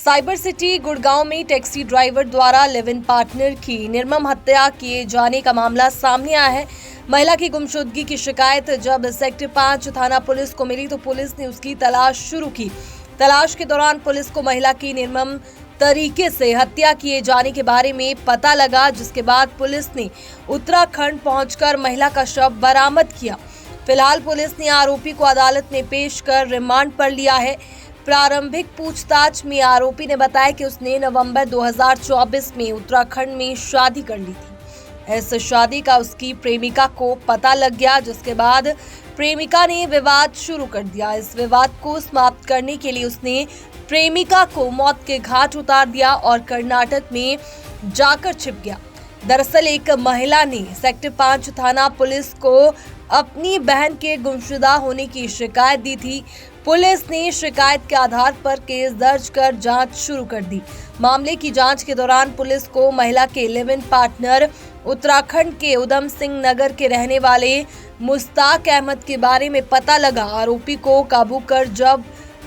Cyber city Gurgaon में taxi driver द्वारा live in partner की निर्मम हत्या किए जाने का मामला सामने आया है। महिला की गुमशुदगी की शिकायत जब सेक्टर 5 थाना पुलिस को मिली तो पुलिस ने उसकी तलाश शुरू की। तलाश के दौरान पुलिस को महिला की निर्मम तरीके से हत्या किए जाने के बारे में पता लगा, जिसके बाद पुलिस ने उत्तराखंड पहुंचकर महिला का शव बरामद किया। फिलहाल पुलिस ने आरोपी को अदालत में पेश कर रिमांड पर लिया है। प्रारंभिक पूछताछ में आरोपी ने बताया कि उसने नवंबर 2024 में उत्तराखंड में शादी कर ली थी। इस शादी का उसकी प्रेमिका को पता लग गया, जिसके बाद प्रेमिका ने विवाद शुरू कर दिया। इस विवाद को समाप्त करने के लिए उसने प्रेमिका को मौत के घाट उतार दिया और कर्नाटक में जाकर छिप गया। दरअसल एक महिला ने सेक्टर 5 थाना पुलिस को अपनी बहन के गुमशुदा होने की शिकायत दी थी। पुलिस ने शिकायत के आधार पर केस दर्ज कर जांच शुरू कर दी। मामले की जांच के दौरान पुलिस को महिला के लिव इन पार्टनर उत्तराखंड के उधम सिंह नगर के रहने वाले मुश्ताक अहमद के बारे में पता लगा। आरोपी को काबू कर जब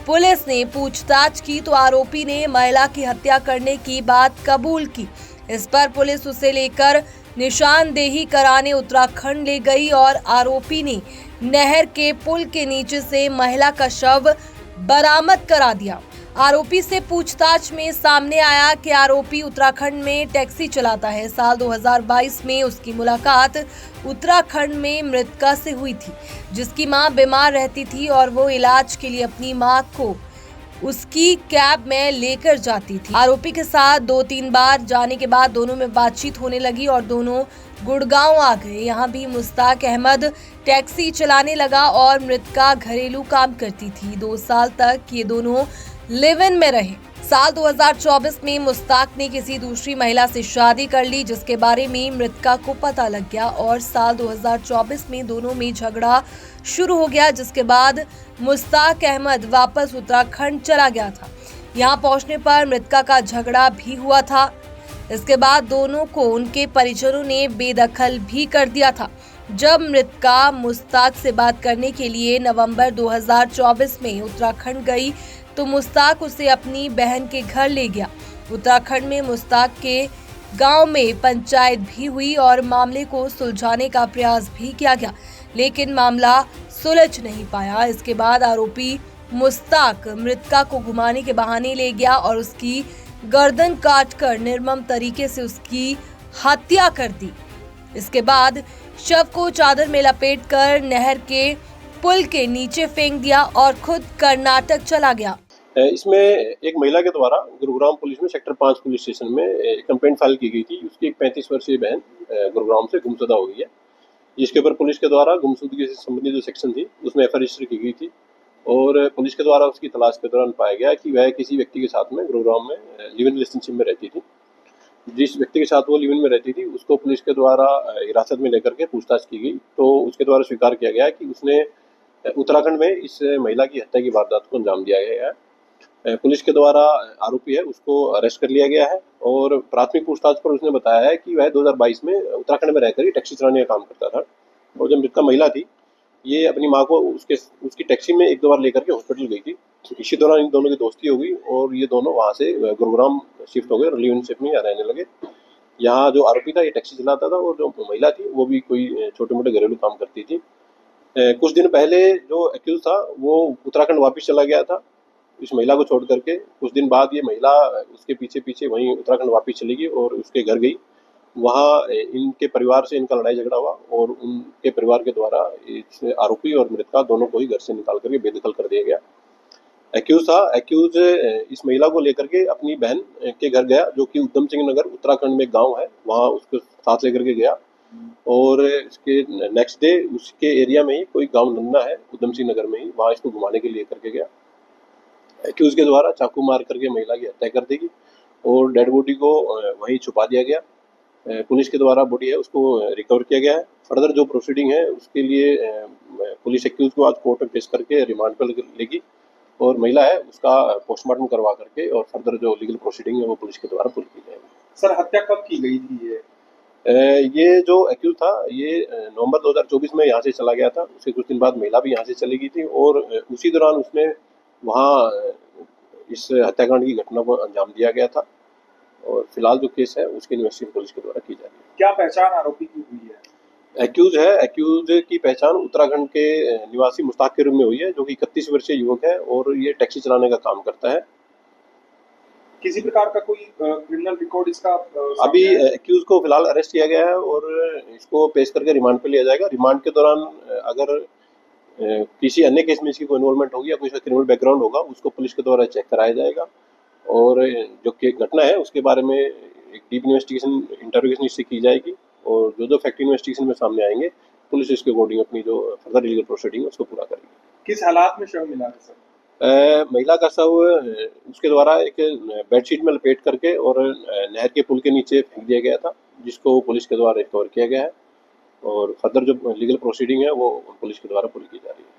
पुलिस ने पूछताछ की तो आरोपी ने महिला की हत्या करने की बात कबूल की। इस पर पुलिस उसे लेकर निशानदेही कराने उत्तराखंड ले गई और आरोपी ने नहर के पुल के नीचे से महिला का शव बरामद करा दिया। आरोपी से पूछताछ में सामने आया कि आरोपी उत्तराखंड में टैक्सी चलाता है। साल 2022 में उसकी मुलाकात उत्तराखंड में मृतका से हुई थी, जिसकी मां बीमार रहती थी और वो इलाज के लिए अपनी मां को उसकी कैब में लेकर जाती थी। आरोपी के साथ 2-3 बार जाने के बाद दोनों में बातचीत होने लगी और दोनों गुड़गांव आ गए। यहाँ भी मुश्ताक अहमद टैक्सी चलाने लगा और मृतका घरेलू काम करती थी। 2 साल तक ये दोनों लिव इन में रहे। साल 2024 में मुश्ताक ने किसी दूसरी महिला से शादी कर ली, जिसके बारे में मृतका को पता लग गया और साल 2024 में दोनों में झगड़ा शुरू हो गया, जिसके बाद मुश्ताक अहमद वापस उत्तराखंड चला गया था। यहां पहुंचने पर मृतका का झगड़ा भी हुआ था। इसके बाद दोनों को उनके परिजनों ने बेदखल भी कर दिया था। जब मृतका मुश्ताक से बात करने के लिए नवंबर 2024 में उत्तराखंड गई तो मुश्ताक उसे अपनी बहन के घर ले गया। उत्तराखंड में मुश्ताक के गांव में पंचायत भी हुई और मामले को सुलझाने का प्रयास भी किया गया, लेकिन मामला सुलझ नहीं पाया। इसके बाद आरोपी मुश्ताक मृतका को घुमाने के बहाने ले गया और उसकी गर्दन काटकर निर्मम तरीके से उसकी हत्या कर दी। इसके बाद शव को चादर में लपेटकर नहर के पुल के नीचे फेंक दिया और खुद कर्नाटक चला गया। इसमें एक महिला के द्वारा गुरुग्राम पुलिस में सेक्टर 5 पुलिस स्टेशन में कंप्लेंट फाइल की गई थी। उसकी एक 35 वर्षीय बहन गुरुग्राम से गुमशुदा हो गई है, जिसके ऊपर पुलिस के द्वारा गुमशुदगी से संबंधित जो सेक्शन थी उसमें एफआईआर रजिस्टर की गई थी और पुलिस के द्वारा उसकी तलाश के दौरान पाया गया कि वह किसी व्यक्ति के साथ में गुरुग्राम में लिव इन रिलेशनशिप में रहती थी। जिस व्यक्ति के साथ वो लिव इन में रहती थी उसको पुलिस के द्वारा हिरासत में लेकर के पूछताछ की गई तो उसके द्वारा स्वीकार किया गया कि उसने उत्तराखंड में इस महिला की हत्या की वारदात को अंजाम दिया गया है। पुलिस के द्वारा आरोपी है उसको अरेस्ट कर लिया गया है और प्राथमिक पूछताछ पर उसने बताया है कि वह 2022 में उत्तराखंड में रहकर ही टैक्सी चलाने का काम करता था और जब मृतका महिला थी ये अपनी मां को उसकी टैक्सी में 1-2 बार लेकर के हॉस्पिटल गई थी। इसी दौरान इन दोनों की दोस्ती हो गई और ये दोनों वहाँ से गुरुग्राम शिफ्ट हो गए और लिव इन शिप में रहने लगे। यहाँ जो आरोपी था ये टैक्सी चलाता था और जो महिला थी वो भी कोई छोटे मोटे घरेलू काम करती थी। कुछ दिन पहले जो एक्यूज था वो उत्तराखंड वापस चला गया था इस महिला को छोड़ करके। कुछ दिन बाद ये महिला उसके पीछे पीछे वहीं उत्तराखंड वापस चली गई और उसके घर गई। वहाँ इनके परिवार से इनका लड़ाई झगड़ा हुआ और उनके परिवार के द्वारा इस आरोपी और मृतका दोनों को ही घर से निकाल करके बेदखल कर दिया गया। एक्यूज इस महिला को लेकर के अपनी बहन के घर गया जो कि उधम सिंह नगर उत्तराखंड में गाँव है, वहाँ उसको साथ लेकर के गया और इसके नेक्स्ट डे उसके एरिया में ही कोई गाँव नन्ना है उधम सिंह नगर में ही, वहाँ इसको घुमाने के लिए करके गया। एक्यूज के द्वारा चाकू मार करके महिला की हत्या कर देगी और डेड बॉडी को वहीं छुपा दिया गया। पुलिस के द्वारा बॉडी है उसको रिकवर किया गया है। फर्दर जो प्रोसीडिंग है उसके लिए पुलिस एक्यूज को आज कोर्ट में पेश करके रिमांड पर लेगी और महिला है उसका पोस्टमार्टम करवा करके और फर्दर जो लीगल प्रोसीडिंग है वो पुलिस के द्वारा पूरी की जाएगी। सर हत्या कब की गई थी ये जो एक्यूज था ये नवंबर 2024 में यहाँ से चला गया था। उसके कुछ दिन बाद महिला भी यहाँ से चली गई थी और उसी दौरान उसने वहाँ इस हत्याकांड की घटना को अंजाम दिया गया था और फिलहाल जो केस है उसकी इन्वेस्टिगेशन पुलिस के द्वारा की जा रही है। क्या पहचान आरोपी की हुई है? एक्यूज की पहचान उत्तराखंड के निवासी मुश्ताक के रूप में हुई है, जो कि 31 वर्षीय युवक है और ये टैक्सी चलाने का काम करता है। किसी प्रकार का कोई क्रिमिनल रिकॉर्ड इसका अभी सामने आया है? एक्यूज को फिलहाल अरेस्ट किया गया है और इसको पेश करके रिमांड पे लिया जाएगा। रिमांड के दौरान अगर किसी अन्य केस में इसकी कोई इन्वॉल्वमेंट होगी या कोई क्रिमिनल बैकग्राउंड होगा उसको पुलिस के द्वारा चेक कराया जाएगा और जो घटना है उसके बारे में एक डीप इन्वेस्टिगेशन इंटरोगेशन इससे की जाएगी और जो फैक्ट इन्वेस्टिगेशन में सामने आएंगे पुलिस इसके अकॉर्डिंग अपनी जो फर्दर लीगल प्रोसीडिंग है उसको पूरा करेगी। किस हालात में शव मिला है सर? महिला का शव उसके द्वारा एक बेडशीट में लपेट करके और नहर के पुल के नीचे फेंक दिया गया था, जिसको पुलिस के द्वारा रिकवर किया गया है और फर्दर जो लीगल प्रोसीडिंग है वो पुलिस के द्वारा पूरी की जा रही है।